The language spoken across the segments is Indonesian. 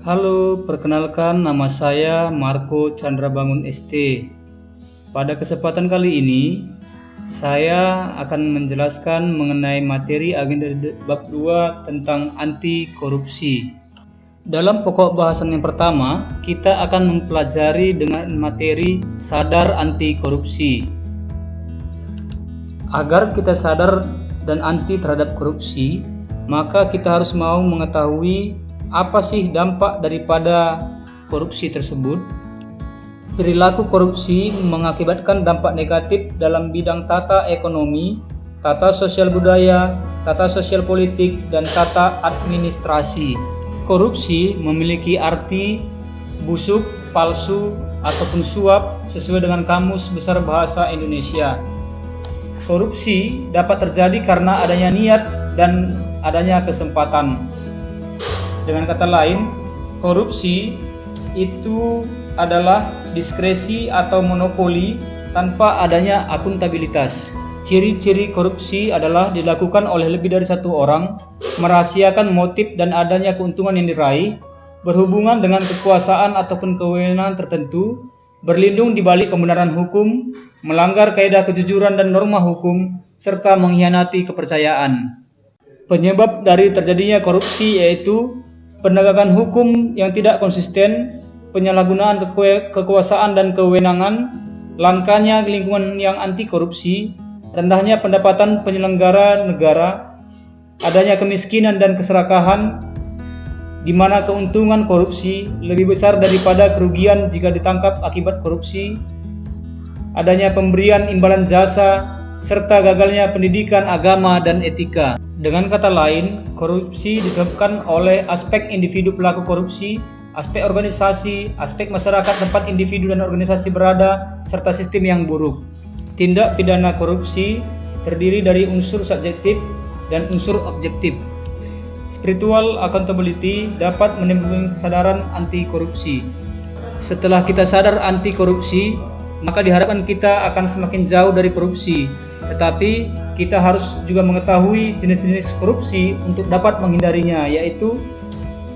Halo, perkenalkan nama saya Marco Chandrabangun ST. Pada kesempatan kali ini, saya akan menjelaskan mengenai materi agenda bab 2 tentang anti korupsi. Dalam pokok bahasan yang pertama, kita akan mempelajari dengan materi sadar anti korupsi. Agar kita sadar dan anti terhadap korupsi, maka kita harus mau mengetahui apa sih dampak daripada korupsi tersebut. Perilaku korupsi mengakibatkan dampak negatif dalam bidang tata ekonomi, tata sosial budaya, tata sosial politik, dan tata administrasi. Korupsi memiliki arti busuk, palsu, ataupun suap sesuai dengan Kamus Besar Bahasa Indonesia. Korupsi dapat terjadi karena adanya niat dan adanya kesempatan. Dengan kata lain, korupsi itu adalah diskresi atau monopoli tanpa adanya akuntabilitas. Ciri-ciri korupsi adalah dilakukan oleh lebih dari satu orang, merahasiakan motif dan adanya keuntungan yang diraih, berhubungan dengan kekuasaan ataupun kewenangan tertentu, berlindung di balik pembenaran hukum, melanggar kaidah kejujuran dan norma hukum, serta mengkhianati kepercayaan. Penyebab dari terjadinya korupsi yaitu penegakan hukum yang tidak konsisten, penyalahgunaan kekuasaan dan kewenangan, langkanya lingkungan yang anti korupsi, rendahnya pendapatan penyelenggara negara, adanya kemiskinan dan keserakahan, di mana keuntungan korupsi lebih besar daripada kerugian jika ditangkap akibat korupsi, adanya pemberian imbalan jasa, serta gagalnya pendidikan agama dan etika. Dengan kata lain, korupsi disebabkan oleh aspek individu pelaku korupsi, aspek organisasi, aspek masyarakat tempat individu dan organisasi berada, serta sistem yang buruk. Tindak pidana korupsi terdiri dari unsur subjektif dan unsur objektif. Spiritual accountability dapat menimbulkan kesadaran anti korupsi. Setelah kita sadar anti korupsi, maka diharapkan kita akan semakin jauh dari korupsi. Tetapi kita harus juga mengetahui jenis-jenis korupsi untuk dapat menghindarinya, yaitu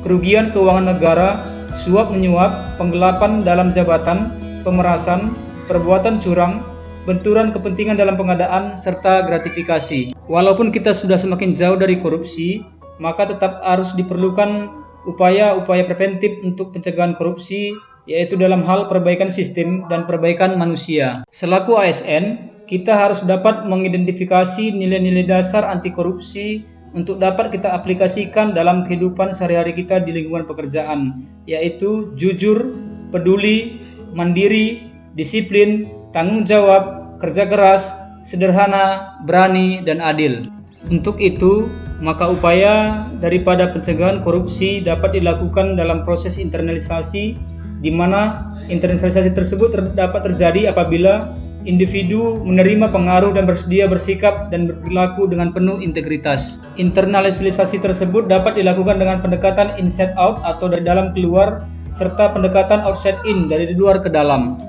kerugian keuangan negara, suap menyuap, penggelapan dalam jabatan, pemerasan, perbuatan curang, benturan kepentingan dalam pengadaan, serta gratifikasi. Walaupun kita sudah semakin jauh dari korupsi, maka tetap harus diperlukan upaya-upaya preventif untuk pencegahan korupsi, yaitu dalam hal perbaikan sistem dan perbaikan manusia. Selaku ASN, kita harus dapat mengidentifikasi nilai-nilai dasar anti korupsi untuk dapat kita aplikasikan dalam kehidupan sehari-hari kita di lingkungan pekerjaan, yaitu jujur, peduli, mandiri, disiplin, tanggung jawab, kerja keras, sederhana, berani, dan adil. Untuk itu, maka upaya daripada pencegahan korupsi dapat dilakukan dalam proses internalisasi, di mana internalisasi tersebut dapat terjadi apabila individu menerima pengaruh dan bersedia bersikap dan berperilaku dengan penuh integritas. Internalisasi tersebut dapat dilakukan dengan pendekatan inside out atau dari dalam keluar, serta pendekatan outside in dari luar ke dalam.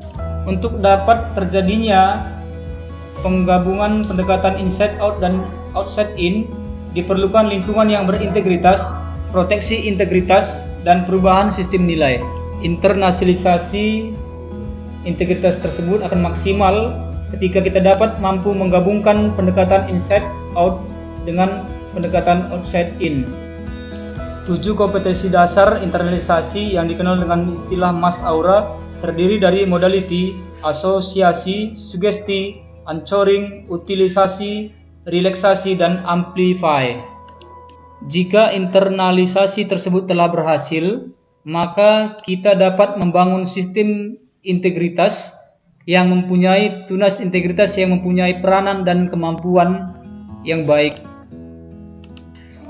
Untuk dapat terjadinya penggabungan pendekatan inside out dan outside in, diperlukan lingkungan yang berintegritas, proteksi integritas, dan perubahan sistem nilai. Internalisasi integritas tersebut akan maksimal ketika kita dapat mampu menggabungkan pendekatan inside out dengan pendekatan outside in. 7 kompetensi dasar internalisasi yang dikenal dengan istilah MAS Aura terdiri dari modality, asosiasi, sugesti, anchoring, utilisasi, relaksasi, dan amplify. Jika internalisasi tersebut telah berhasil, maka kita dapat membangun sistem integritas yang mempunyai tunas integritas yang mempunyai peranan dan kemampuan yang baik.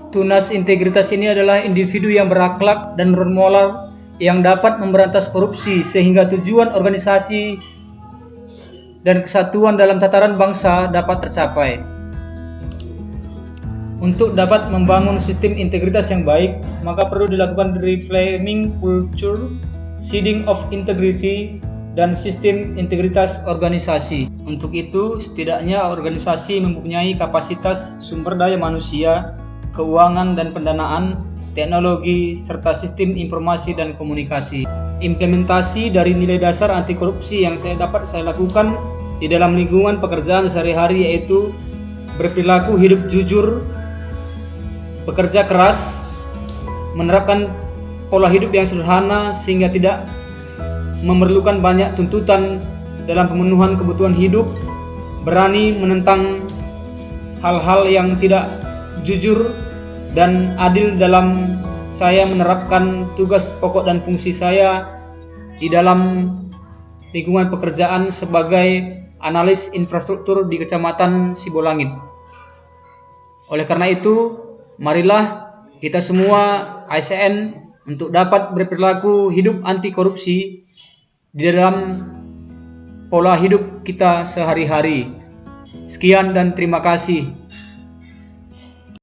Tunas integritas ini adalah individu yang berakhlak dan bermoral yang dapat memberantas korupsi sehingga tujuan organisasi dan kesatuan dalam tataran bangsa dapat tercapai. Untuk dapat membangun sistem integritas yang baik, maka perlu dilakukan reframing culture, seeding of integrity, dan sistem integritas organisasi. Untuk itu, setidaknya organisasi mempunyai kapasitas sumber daya manusia, keuangan dan pendanaan, teknologi, serta sistem informasi dan komunikasi. Implementasi dari nilai dasar anti korupsi yang saya lakukan di dalam lingkungan pekerjaan sehari-hari yaitu berperilaku hidup jujur, bekerja keras, menerapkan pola hidup yang sederhana sehingga tidak memerlukan banyak tuntutan dalam pemenuhan kebutuhan hidup, berani menentang hal-hal yang tidak jujur dan adil dalam saya menerapkan tugas pokok dan fungsi saya di dalam lingkungan pekerjaan sebagai analis infrastruktur di Kecamatan Sibolangit. Oleh karena itu, marilah kita semua ASN untuk dapat berperilaku hidup anti korupsi di dalam pola hidup kita sehari-hari. Sekian dan terima kasih.